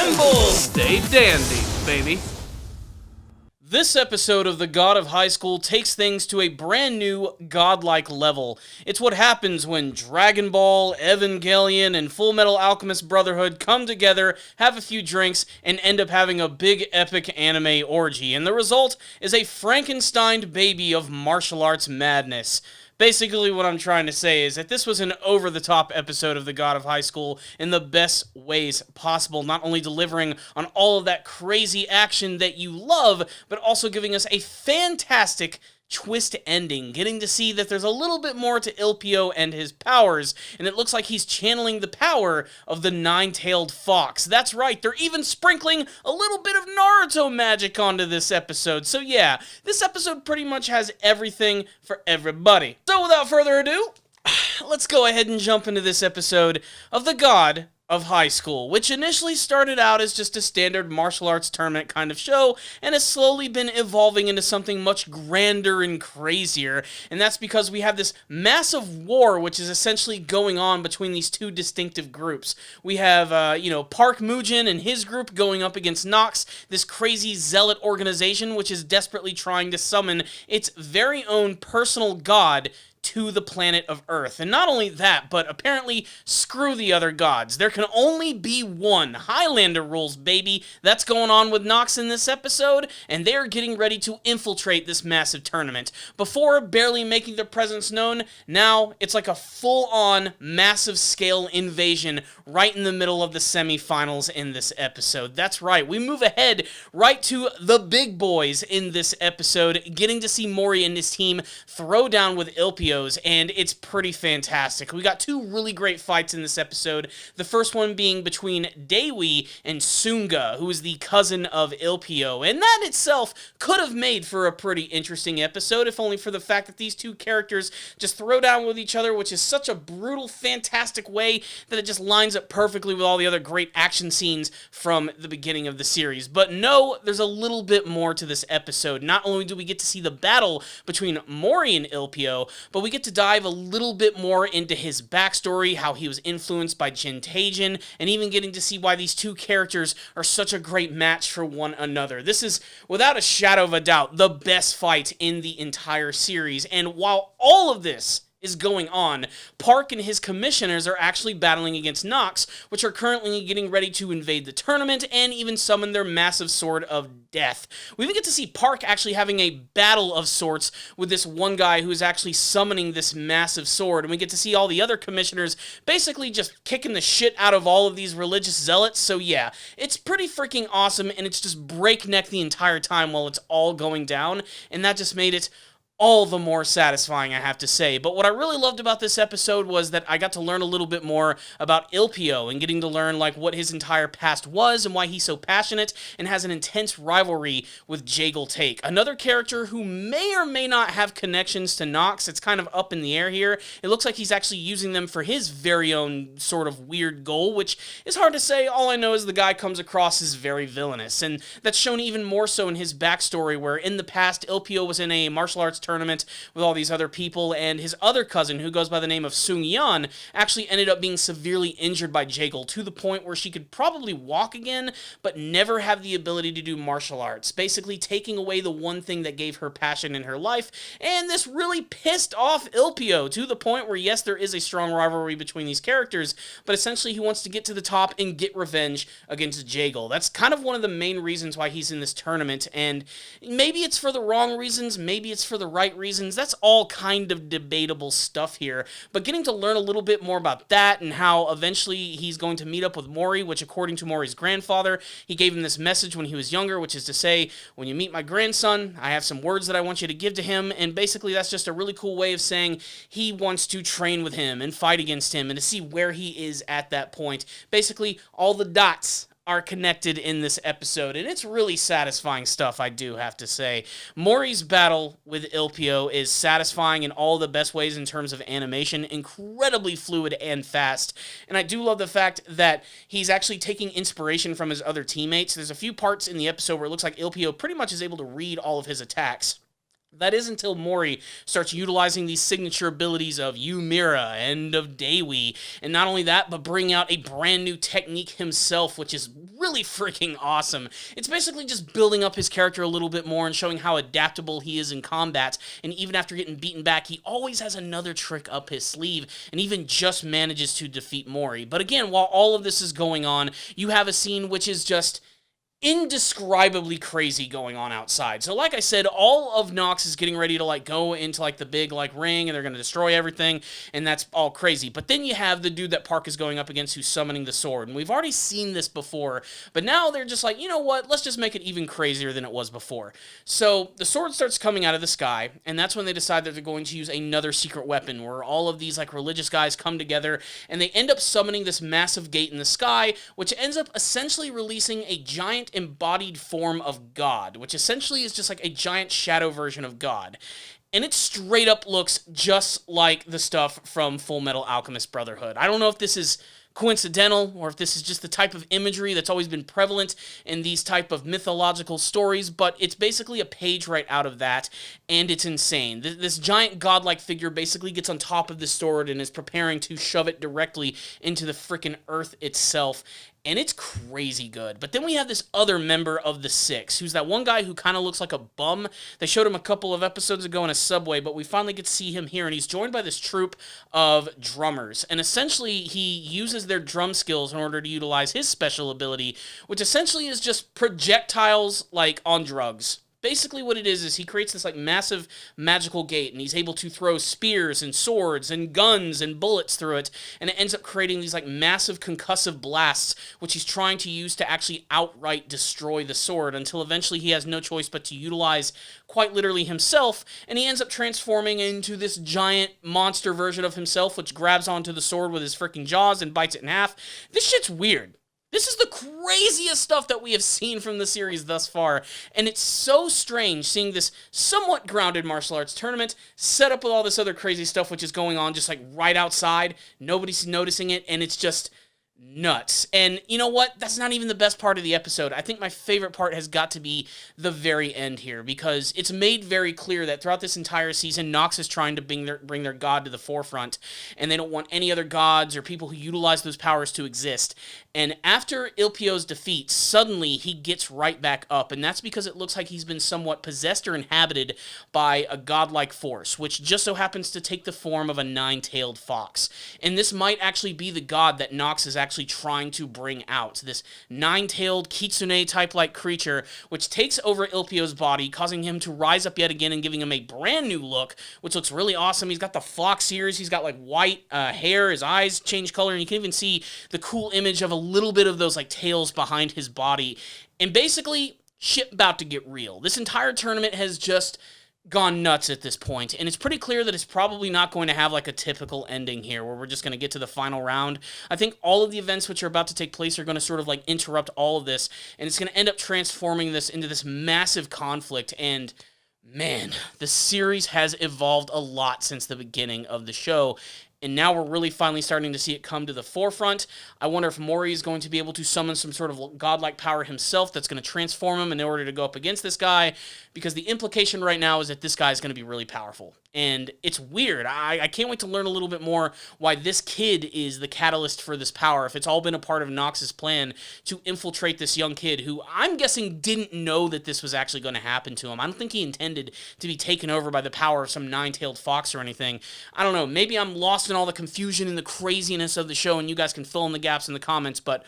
Assemble! Stay dandy, baby. This episode of The God of High School takes things to a brand new godlike level. It's what happens when Dragon Ball, Evangelion, and Full Metal Alchemist Brotherhood come together, have a few drinks, and end up having a big epic anime orgy. And the result is a Frankenstein baby of martial arts madness. Basically, what I'm trying to say is that this was an over-the-top episode of The God of High School in the best ways possible, not only delivering on all of that crazy action that you love, but also giving us a fantastic twist ending, getting to see that there's a little bit more to Ilpyo and his powers, and it looks like he's channeling the power of the nine-tailed fox. That's right, they're even sprinkling a little bit of Naruto magic onto this episode. So yeah, this episode pretty much has everything for everybody. So without further ado, let's go ahead and jump into this episode of The God of High School, which initially started out as just a standard martial arts tournament kind of show, and has slowly been evolving into something much grander and crazier, and that's because we have this massive war which is essentially going on between these two distinctive groups. We have, Park Mujin and his group going up against Nox, this crazy zealot organization which is desperately trying to summon its very own personal god to the planet of Earth. And not only that, but apparently screw the other gods. There can only be one. Highlander rules, baby. That's going on with Nox in this episode, and they're getting ready to infiltrate this massive tournament. Before barely making their presence known, now it's like a full-on massive scale invasion right in the middle of the semifinals in this episode. That's right, we move ahead right to the big boys in this episode, getting to see Mori and his team throw down with Ilpyo, and it's pretty fantastic. We got two really great fights in this episode. The first one being between Dewi and Sunga, who is the cousin of Ilpyo, and that itself could have made for a pretty interesting episode, if only for the fact that these two characters just throw down with each other, which is such a brutal, fantastic way that it just lines up perfectly with all the other great action scenes from the beginning of the series. But no, there's a little bit more to this episode. Not only do we get to see the battle between Mori and Ilpyo, but we get to dive a little bit more into his backstory, how he was influenced by Jin Taijin, and even getting to see why these two characters are such a great match for one another. This is, without a shadow of a doubt, the best fight in the entire series, and while all of this is going on, Park and his commissioners are actually battling against Nox, which are currently getting ready to invade the tournament and even summon their massive sword of death. We even get to see Park actually having a battle of sorts with this one guy who is actually summoning this massive sword, and we get to see all the other commissioners basically just kicking the shit out of all of these religious zealots. So yeah, it's pretty freaking awesome, and it's just breakneck the entire time while it's all going down, and that just made it all the more satisfying, I have to say. But what I really loved about this episode was that I got to learn a little bit more about Ilpyo and getting to learn like what his entire past was and why he's so passionate and has an intense rivalry with Jaegal Take, another character who may or may not have connections to Nox. It's kind of up in the air here. It looks like he's actually using them for his very own sort of weird goal, which is hard to say. All I know is the guy comes across as very villainous, and that's shown even more so in his backstory, where in the past Ilpyo was in a martial arts tournament with all these other people, and his other cousin, who goes by the name of Sung Yeon, actually ended up being severely injured by Jaegal to the point where she could probably walk again, but never have the ability to do martial arts, basically taking away the one thing that gave her passion in her life, and this really pissed off Ilpyo to the point where, yes, there is a strong rivalry between these characters, but essentially he wants to get to the top and get revenge against Jaegal. That's kind of one of the main reasons why he's in this tournament, and maybe it's for the wrong reasons, maybe it's for the right reasons. That's all kind of debatable stuff here, but getting to learn a little bit more about that and how eventually he's going to meet up with Mori, which according to Mori's grandfather, he gave him this message when he was younger, which is to say, when you meet my grandson, I have some words that I want you to give to him, and basically that's just a really cool way of saying he wants to train with him and fight against him and to see where he is at that point. Basically, all the dots are connected in this episode, and it's really satisfying stuff, I do have to say. Mori's battle with Ilpyo is satisfying in all the best ways in terms of animation, incredibly fluid and fast, and I do love the fact that he's actually taking inspiration from his other teammates. There's a few parts in the episode where it looks like Ilpyo pretty much is able to read all of his attacks. That is until Mori starts utilizing these signature abilities of Ymira and of Dewi, and not only that, but bring out a brand new technique himself, which is really freaking awesome. It's basically just building up his character a little bit more and showing how adaptable he is in combat, and even after getting beaten back, he always has another trick up his sleeve, and even just manages to defeat Mori. But again, while all of this is going on, you have a scene which is just indescribably crazy going on outside. So like I said, all of Nox is getting ready to like go into like the big like ring, and they're going to destroy everything, and that's all crazy. But then you have the dude that Park is going up against who's summoning the sword, and we've already seen this before, but now they're just like, you know what, let's just make it even crazier than it was before. So the sword starts coming out of the sky, and that's when they decide that they're going to use another secret weapon, where all of these like religious guys come together, and they end up summoning this massive gate in the sky, which ends up essentially releasing a giant embodied form of God, which essentially is just like a giant shadow version of God. And it straight up looks just like the stuff from Full Metal Alchemist Brotherhood. I don't know if this is coincidental, or if this is just the type of imagery that's always been prevalent in these type of mythological stories, but it's basically a page right out of that, and it's insane. This giant godlike figure basically gets on top of the sword and is preparing to shove it directly into the freaking earth itself, and it's crazy good. But then we have this other member of the Six, who's that one guy who kind of looks like a bum. They showed him a couple of episodes ago in a subway, but we finally get to see him here, and he's joined by this troupe of drummers. And essentially, he uses their drum skills in order to utilize his special ability, which essentially is just projectiles, like, on drugs. Basically what it is he creates this like massive magical gate, and he's able to throw spears and swords and guns and bullets through it, and it ends up creating these like massive concussive blasts, which he's trying to use to actually outright destroy the sword, until eventually he has no choice but to utilize quite literally himself, and he ends up transforming into this giant monster version of himself, which grabs onto the sword with his freaking jaws and bites it in half. This shit's weird. This is the craziest stuff that we have seen from the series thus far, and it's so strange seeing this somewhat grounded martial arts tournament set up with all this other crazy stuff which is going on just like right outside. Nobody's noticing it, and it's just nuts. And you know what? That's not even the best part of the episode. I think my favorite part has got to be the very end here, because it's made very clear that throughout this entire season, Nox is trying to bring their god to the forefront, and they don't want any other gods or people who utilize those powers to exist. And after Ilpyo's defeat, suddenly he gets right back up, and that's because it looks like he's been somewhat possessed or inhabited by a godlike force, which just so happens to take the form of a nine-tailed fox. And this might actually be the god that Nox is actually trying to bring out, this nine-tailed kitsune-type-like creature, which takes over Ilpyo's body, causing him to rise up yet again and giving him a brand new look, which looks really awesome. He's got the fox ears, he's got like white hair, his eyes change color, and you can even see the cool image of a little bit of those like tails behind his body. And basically, shit about to get real. This entire tournament has just gone nuts at this point, and it's pretty clear that it's probably not going to have like a typical ending here where we're just going to get to the final round. I think all of the events which are about to take place are going to sort of like interrupt all of this, and it's going to end up transforming this into this massive conflict. And man, the series has evolved a lot since the beginning of the show, and now we're really finally starting to see it come to the forefront. I wonder if Mori is going to be able to summon some sort of godlike power himself that's going to transform him in order to go up against this guy, because the implication right now is that this guy is going to be really powerful. And it's weird. I can't wait to learn a little bit more why this kid is the catalyst for this power, if it's all been a part of Nox's plan to infiltrate this young kid who I'm guessing didn't know that this was actually going to happen to him. I don't think he intended to be taken over by the power of some nine-tailed fox or anything. I don't know. Maybe I'm lost in all the confusion and the craziness of the show, and you guys can fill in the gaps in the comments, but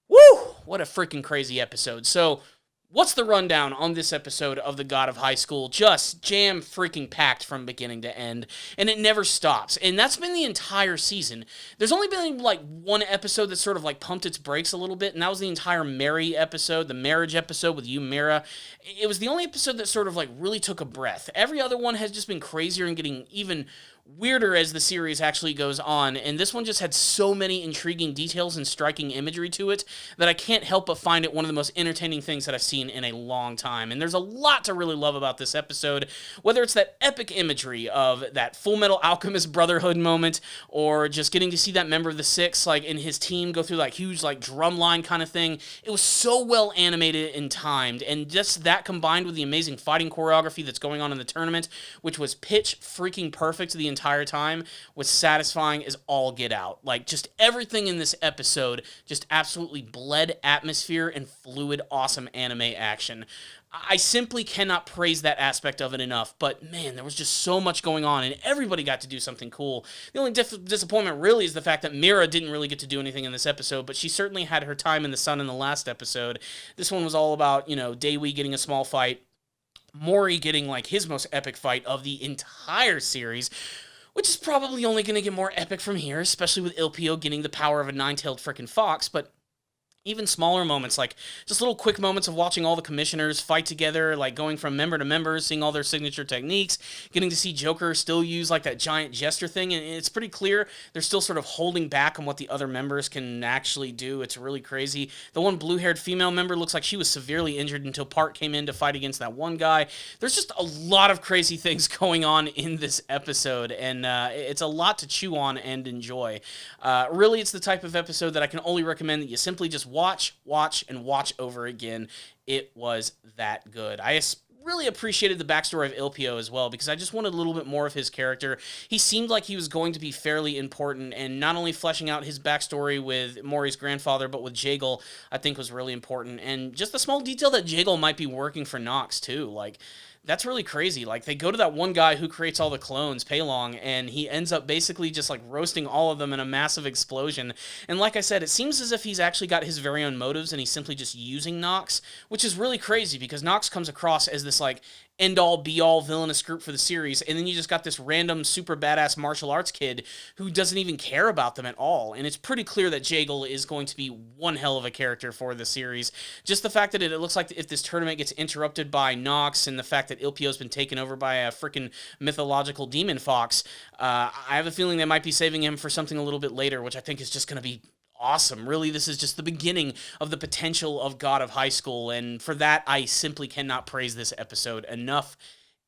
woo! What a freaking crazy episode. So, what's the rundown on this episode of The God of High School? Just jam freaking packed from beginning to end, and it never stops. And that's been the entire season. There's only been like one episode that sort of like pumped its brakes a little bit, and that was the entire Mary episode, the marriage episode with Ymira. It was the only episode that sort of like really took a breath. Every other one has just been crazier and getting even weirder as the series actually goes on, and this one just had so many intriguing details and striking imagery to it that I can't help but find it one of the most entertaining things that I've seen seen in a long time. And there's a lot to really love about this episode, whether it's that epic imagery of that Full Metal Alchemist Brotherhood moment, or just getting to see that member of the Six, like, in his team go through like huge like drum line kind of thing. It was so well animated and timed, and just that combined with the amazing fighting choreography that's going on in the tournament, which was pitch freaking perfect the entire time, was satisfying as all get out. Like, just everything in this episode just absolutely bled atmosphere and fluid, awesome anime action. I simply cannot praise that aspect of it enough, but man, there was just so much going on, and everybody got to do something cool. The only disappointment really is the fact that Mira didn't really get to do anything in this episode, but she certainly had her time in the sun in the last episode. This one was all about, Daewoo getting a small fight, Mori getting like his most epic fight of the entire series, which is probably only going to get more epic from here, especially with Ilpyo getting the power of a nine-tailed frickin' fox. But even smaller moments, like just little quick moments of watching all the commissioners fight together, like going from member to member, seeing all their signature techniques, getting to see Joker still use like that giant gesture thing, and it's pretty clear they're still sort of holding back on what the other members can actually do. It's really crazy. The one blue-haired female member looks like she was severely injured until Park came in to fight against that one guy. There's just a lot of crazy things going on in this episode, and it's a lot to chew on and enjoy. Really, it's the type of episode that I can only recommend that you simply just watch, and watch over again. It was that good. I really appreciated the backstory of Ilpyo as well, because I just wanted a little bit more of his character. He seemed like he was going to be fairly important, and not only fleshing out his backstory with Mori's grandfather, but with Jaegle, I think was really important. And just the small detail that Jaegle might be working for Nox too, like, that's really crazy. Like, they go to that one guy who creates all the clones, Peilong, and he ends up basically just, like, roasting all of them in a massive explosion. And like I said, it seems as if he's actually got his very own motives, and he's simply just using Nox, which is really crazy, because Nox comes across as this, like, end-all, be-all villainous group for the series, and then you just got this random super badass martial arts kid who doesn't even care about them at all. And it's pretty clear that Jaegle is going to be one hell of a character for the series. Just the fact that it looks like if this tournament gets interrupted by Nox, and the fact that Ilpyo's been taken over by a freaking mythological demon fox, I have a feeling they might be saving him for something a little bit later, which I think is just going to be awesome. Really, this is just the beginning of the potential of God of High School, and for that, I simply cannot praise this episode enough.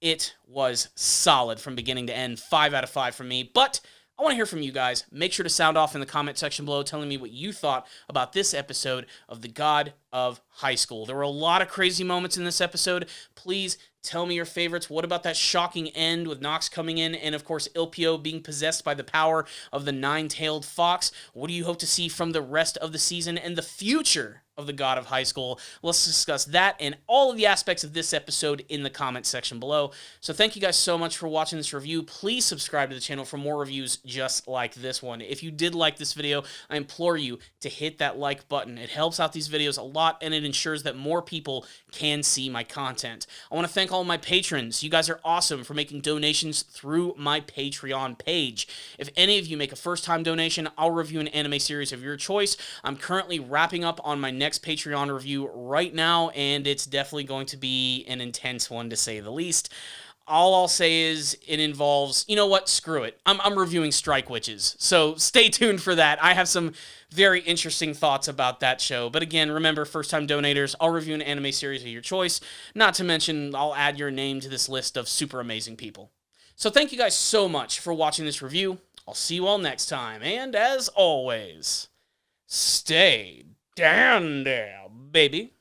It was solid from beginning to end. 5 out of 5 from me, but I want to hear from you guys. Make sure to sound off in the comment section below telling me what you thought about this episode of The God of High School. There were a lot of crazy moments in this episode. Please tell me your favorites. What about that shocking end with Nox coming in, and of course Ilpyo being possessed by the power of the nine-tailed fox? What do you hope to see from the rest of the season and the future of the God of High School? Let's discuss that and all of the aspects of this episode in the comment section below. So thank you guys so much for watching this review. Please subscribe to the channel for more reviews just like this one. If you did like this video, I implore you to hit that like button. It helps out these videos a lot, and it ensures that more people can see my content. I want to thank all my patrons. You guys are awesome for making donations through my Patreon page. If any of you make a first-time donation, I'll review an anime series of your choice. I'm currently wrapping up on my next Patreon review right now, and it's definitely going to be an intense one, to say the least. All I'll say is it involves, you know what, screw it. I'm reviewing Strike Witches, so stay tuned for that. I have some very interesting thoughts about that show. But again, remember, first-time donators, I'll review an anime series of your choice. Not to mention, I'll add your name to this list of super amazing people. So thank you guys so much for watching this review. I'll see you all next time, and as always, stay dandy, baby.